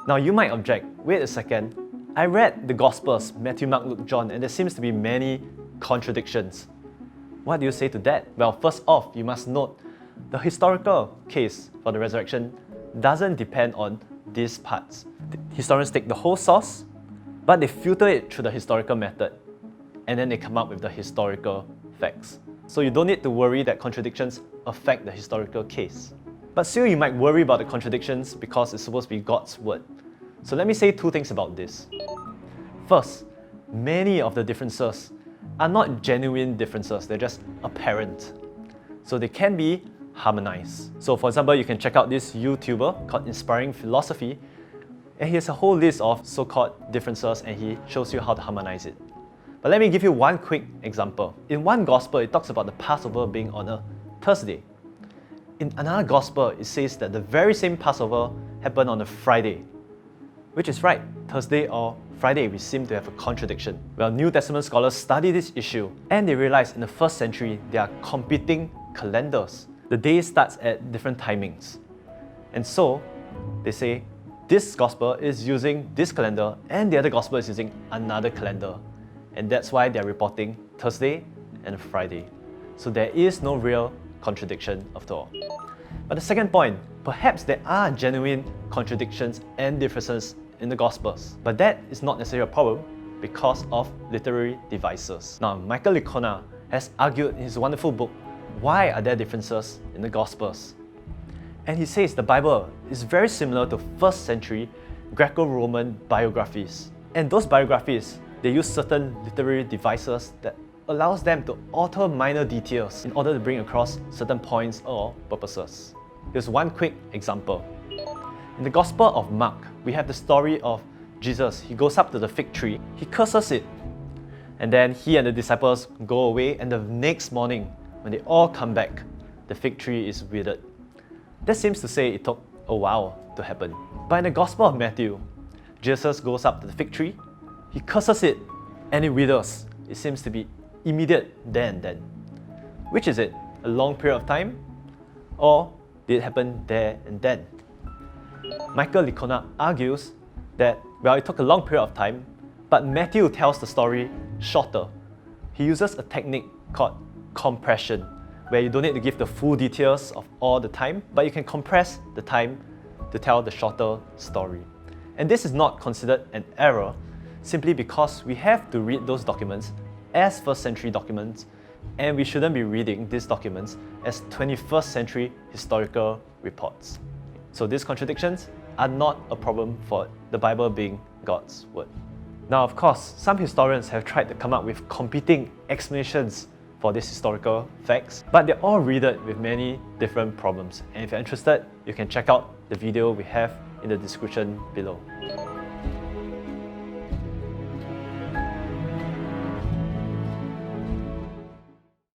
Now you might object, wait a second, I read the Gospels, Matthew, Mark, Luke, John, and there seems to be many contradictions. What do you say to that? Well, first off, you must note the historical case for the resurrection doesn't depend on these parts. The historians take the whole source, but they filter it through the historical method, and then they come up with the historical facts. So you don't need to worry that contradictions affect the historical case. But still, you might worry about the contradictions because it's supposed to be God's word. So let me say two things about this. First, many of the differences are not genuine differences, they're just apparent. So they can be harmonized. So for example, you can check out this YouTuber called Inspiring Philosophy, and he has a whole list of so-called differences and he shows you how to harmonize it. But let me give you one quick example. In one gospel, it talks about the Passover being on a Thursday. In another gospel, it says that the very same Passover happened on a Friday. Which is right, Thursday or Friday, we seem to have a contradiction. Well, New Testament scholars study this issue and they realize in the first century there are competing calendars. The day starts at different timings. And so, they say, this gospel is using this calendar and the other gospel is using another calendar. And that's why they're reporting Thursday and Friday. So there is no real contradiction after all. But the second point, perhaps there are genuine contradictions and differences in the Gospels. But that is not necessarily a problem because of literary devices. Now, Michael Licona has argued in his wonderful book, Why Are There Differences in the Gospels? And he says the Bible is very similar to first century Greco-Roman biographies. And those biographies, they use certain literary devices that allows them to alter minor details in order to bring across certain points or purposes. Here's one quick example. In the Gospel of Mark, we have the story of Jesus. He goes up to the fig tree, he curses it, and then he and the disciples go away, and the next morning, when they all come back, the fig tree is withered. That seems to say it took a while to happen. But in the Gospel of Matthew, Jesus goes up to the fig tree, he curses it, and it withers. It seems to be immediate there and then. Which is it? A long period of time? Or did it happen there and then? Michael Licona argues that, well, it took a long period of time, but Matthew tells the story shorter. He uses a technique called compression, where you don't need to give the full details of all the time, but you can compress the time to tell the shorter story. And this is not considered an error, simply because we have to read those documents as first century documents, and we shouldn't be reading these documents as 21st century historical reports. So these contradictions are not a problem for the Bible being God's word. Now, of course, some historians have tried to come up with competing explanations for these historical facts, but they're all riddled with many different problems. And if you're interested, you can check out the video we have in the description below.